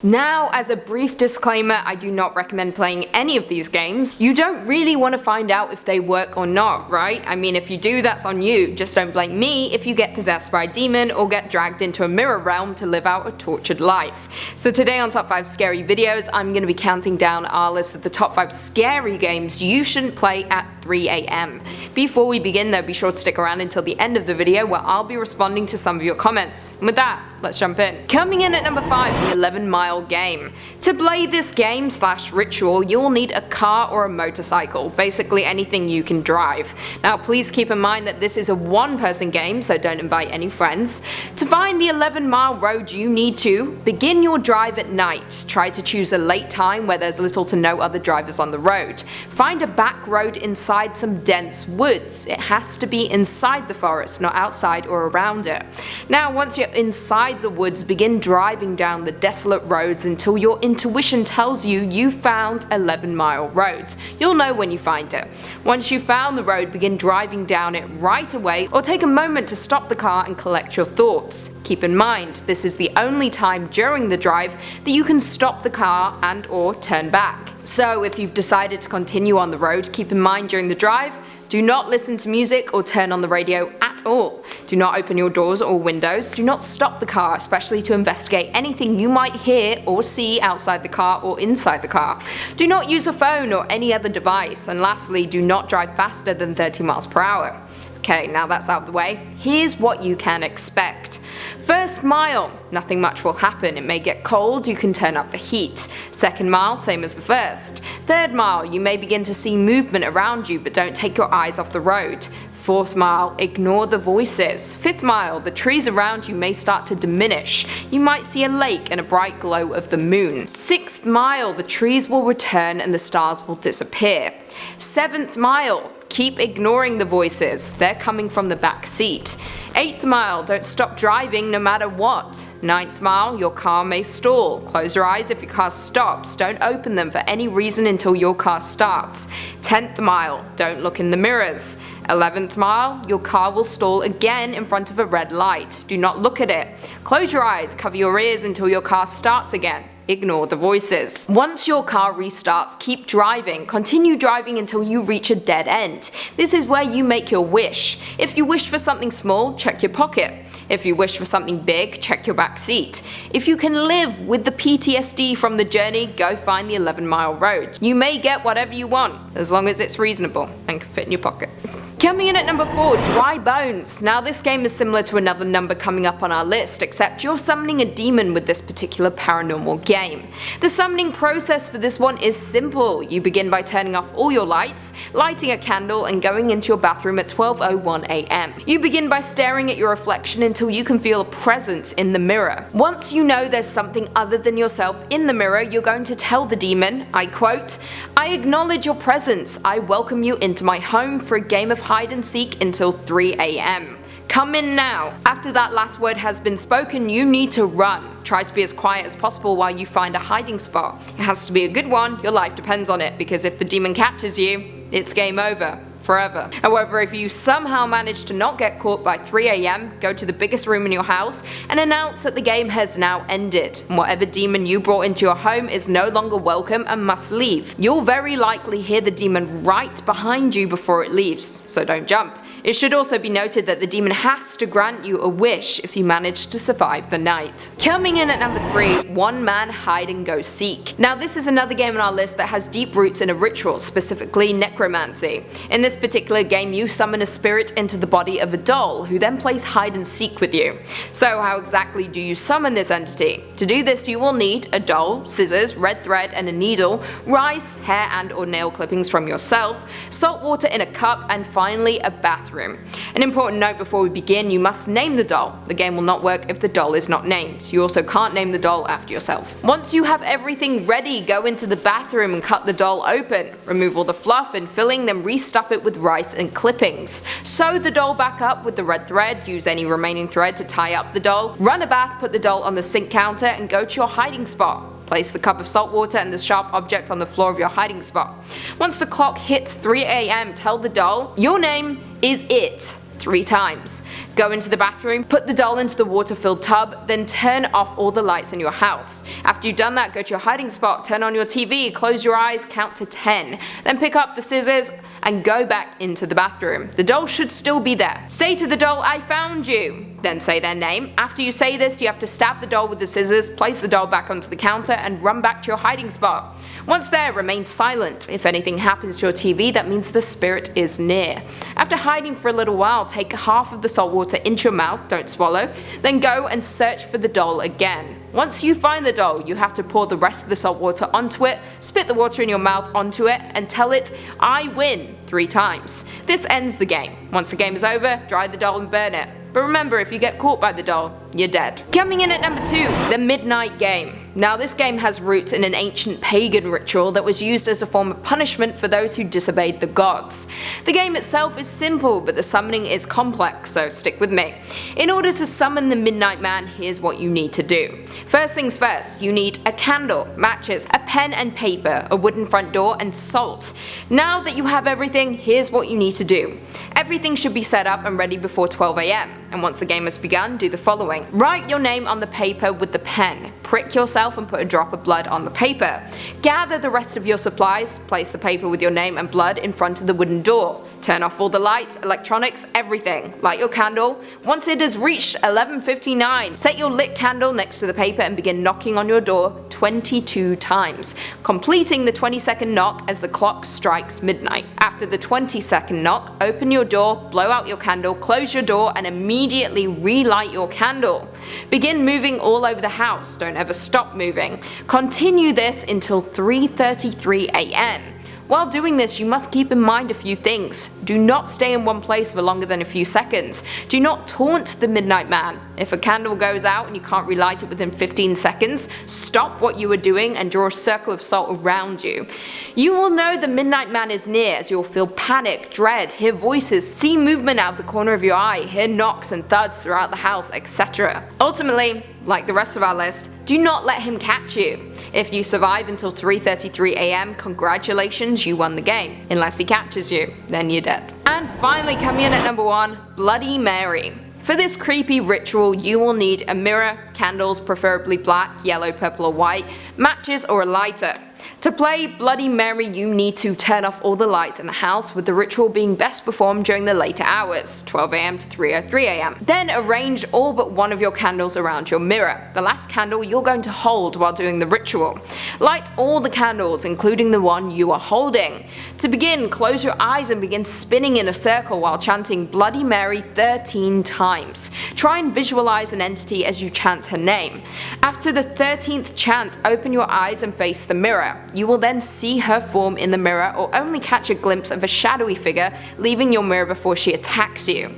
Now, as a brief disclaimer, I do not recommend playing any of these games. You don't really want to find out if they work or not, right? I mean, if you do, that's on you. Just don't blame me if you get possessed by a demon or get dragged into a mirror realm to live out a tortured life. So today on Top 5 Scary Videos, I'm going to be counting down our list of the top 5 scary games you shouldn't play at 3 AM. Before we begin though, be sure to stick around until the end of the video where I'll be responding to some of your comments. And with that, let's jump in. Coming in at number 5, the 11 Mile game. To play this game / ritual, you'll need a car or a motorcycle, basically anything you can drive. Now please keep in mind that this is a one-person game, so don't invite any friends. To find the 11 Mile road, you need to begin your drive at night. Try to choose a late time where there's little to no other drivers on the road. Find a back road inside some dense woods. It has to be inside the forest, not outside or around it. Now once you're inside the woods, begin driving down the desolate roads until your intuition tells you found 11 Mile roads. You'll know when you find it. Once you've found the road, begin driving down it right away, or take a moment to stop the car and collect your thoughts. Keep in mind, this is the only time during the drive that you can stop the car and or turn back. So if you've decided to continue on the road, keep in mind during the drive, do not listen to music or turn on the radio at all. Do not open your doors or windows. Do not stop the car, especially to investigate anything you might hear or see outside the car or inside the car. Do not use a phone or any other device. And lastly, do not drive faster than 30 miles per hour. Okay, now that's out of the way, here's what you can expect. First mile, nothing much will happen. It may get cold, you can turn up the heat. Second mile, same as the first. Third mile, you may begin to see movement around you, but don't take your eyes off the road. Fourth mile, ignore the voices. Fifth mile, the trees around you may start to diminish. You might see a lake and a bright glow of the moon. Sixth mile, the trees will return and the stars will disappear. Seventh mile, keep ignoring the voices, they're coming from the back seat. 8th mile, don't stop driving no matter what. 9th mile, your car may stall. Close your eyes if your car stops, don't open them for any reason until your car starts. 10th mile, don't look in the mirrors. 11th mile, your car will stall again in front of a red light. Do not look at it. Close your eyes, cover your ears until your car starts again. Ignore the voices. Once your car restarts, keep driving. Continue driving until you reach a dead end. This is where you make your wish. If you wish for something small, check your pocket. If you wish for something big, check your back seat. If you can live with the PTSD from the journey, go find the 11 Mile road. You may get whatever you want, as long as it's reasonable and can fit in your pocket. Coming in at number 4, Dry Bones. Now this game is similar to another number coming up on our list, except you're summoning a demon with this particular paranormal game. The summoning process for this one is simple. You begin by turning off all your lights, lighting a candle and going into your bathroom at 12:01 AM. You begin by staring at your reflection until you can feel a presence in the mirror. Once you know there's something other than yourself in the mirror, you're going to tell the demon, I quote, "I acknowledge your presence. I welcome you into my home for a game of hide and seek until 3 AM. Come in now." After that last word has been spoken, you need to run. Try to be as quiet as possible while you find a hiding spot. It has to be a good one, your life depends on it, because if the demon captures you, it's game over. Forever. However, if you somehow manage to not get caught by 3 AM, go to the biggest room in your house and announce that the game has now ended, and whatever demon you brought into your home is no longer welcome and must leave. You'll very likely hear the demon right behind you before it leaves, so don't jump. It should also be noted that the demon has to grant you a wish if you manage to survive the night. Coming in at number 3, OneMan HideGoseek. Now this is another game on our list that has deep roots in a ritual, specifically necromancy. In this particular game, you summon a spirit into the body of a doll, who then plays hide and seek with you. So how exactly do you summon this entity? To do this, you will need a doll, scissors, red thread and a needle, rice, hair and or nail clippings from yourself, salt water in a cup, and finally a bathroom. An important note before we begin, you must name the doll. The game will not work if the doll is not named. You also can't name the doll after yourself. Once you have everything ready, go into the bathroom and cut the doll open. Remove all the fluff and filling, then restuff it with rice and clippings. Sew the doll back up with the red thread, use any remaining thread to tie up the doll. Run a bath, put the doll on the sink counter and go to your hiding spot. Place the cup of salt water and the sharp object on the floor of your hiding spot. Once the clock hits 3 AM, tell the doll, your name is it. 3 times. Go into the bathroom, put the doll into the water-filled tub, then turn off all the lights in your house. After you've done that, go to your hiding spot, turn on your TV, close your eyes, count to 10. Then pick up the scissors and go back into the bathroom. The doll should still be there. Say to the doll, "I found you." Then say their name. After you say this, you have to stab the doll with the scissors, place the doll back onto the counter, and run back to your hiding spot. Once there, remain silent. If anything happens to your TV, that means the spirit is near. After hiding for a little while, take half of the salt water into your mouth, don't swallow, then go and search for the doll again. Once you find the doll, you have to pour the rest of the salt water onto it, spit the water in your mouth onto it, and tell it, "I win," 3 times. This ends the game. Once the game is over, dry the doll and burn it. But remember, if you get caught by the doll, you're dead. Coming in at number 2, the Midnight Game. Now this game has roots in an ancient pagan ritual that was used as a form of punishment for those who disobeyed the gods. The game itself is simple, but the summoning is complex, so stick with me. In order to summon the Midnight Man, here's what you need to do. First things first, you need a candle, matches, a pen and paper, a wooden front door, and salt. Now that you have everything, here's what you need to do. Everything should be set up and ready before 12 AM, and once the game has begun, do the following. Write your name on the paper with the pen. Prick yourself and put a drop of blood on the paper. Gather the rest of your supplies, place the paper with your name and blood in front of the wooden door. Turn off all the lights, electronics, everything. Light your candle. Once it has reached 11:59, set your lit candle next to the paper and begin knocking on your door 22 times, completing the 20-second knock as the clock strikes midnight. After the 20-second knock, open your door, blow out your candle, close your door, and immediately relight your candle. Begin moving all over the house. Don't ever stop moving. Continue this until 3:33 AM. While doing this, you must keep in mind a few things. Do not stay in one place for longer than a few seconds. Do not taunt the Midnight Man. If a candle goes out and you can't relight it within 15 seconds, stop what you are doing and draw a circle of salt around you. You will know the Midnight Man is near as you'll feel panic, dread, hear voices, see movement out of the corner of your eye, hear knocks and thuds throughout the house, etc. Ultimately, like the rest of our list, do not let him catch you. If you survive until 3:33 AM, congratulations, you won the game. Unless he catches you, then you're dead. And finally, coming in at number 1, Bloody Mary. For this creepy ritual, you will need a mirror, candles, preferably black, yellow, purple or white, matches or a lighter. To play Bloody Mary, you need to turn off all the lights in the house, with the ritual being best performed during the later hours, 12 AM to 3:03 AM. Then arrange all but one of your candles around your mirror, the last candle you're going to hold while doing the ritual. Light all the candles, including the one you are holding. To begin, close your eyes and begin spinning in a circle while chanting Bloody Mary 13 times. Try and visualize an entity as you chant her name. After the 13th chant, open your eyes and face the mirror. You will then see her form in the mirror or only catch a glimpse of a shadowy figure leaving your mirror before she attacks you.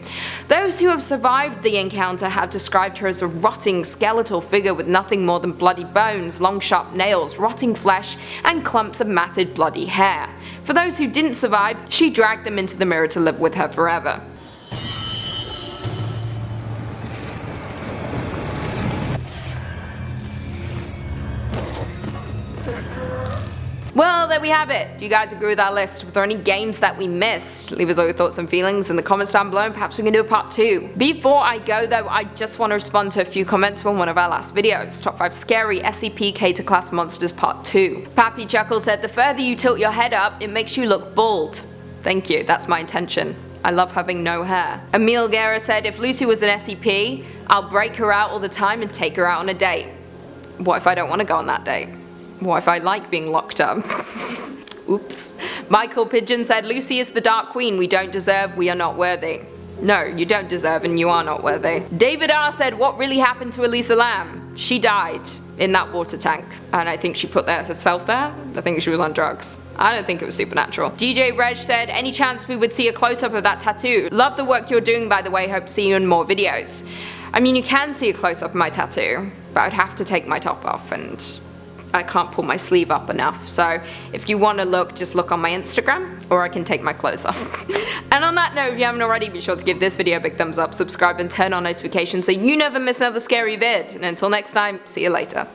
Those who have survived the encounter have described her as a rotting skeletal figure with nothing more than bloody bones, long sharp nails, rotting flesh, and clumps of matted bloody hair. For those who didn't survive, she dragged them into the mirror to live with her forever. Well, there we have it. Do you guys agree with our list? Were there any games that we missed? Leave us all your thoughts and feelings in the comments down below and perhaps we can do a part 2. Before I go though, I just want to respond to a few comments from one of our last videos. Top 5 Scary SCP Class Monsters Part 2. Pappy Chuckle said, the further you tilt your head up, it makes you look bald. Thank you, that's my intention. I love having no hair. Emil Guerra said, if Lucy was an SCP, I'll break her out all the time and take her out on a date. What if I don't want to go on that date? What if I like being locked up? Oops. Michael Pigeon said, Lucy is the Dark Queen we don't deserve, we are not worthy. No, you don't deserve and you are not worthy. David R said, what really happened to Elisa Lam? She died in that water tank. And I think she put herself there. I think she was on drugs. I don't think it was supernatural. DJ Reg said, any chance we would see a close-up of that tattoo? Love the work you're doing, by the way, hope to see you in more videos. I mean, you can see a close-up of my tattoo, but I'd have to take my top off and I can't pull my sleeve up enough, so if you want to look, just look on my Instagram, or I can take my clothes off. And on that note, if you haven't already, be sure to give this video a big thumbs up, subscribe and turn on notifications so you never miss another scary vid. And until next time, see you later.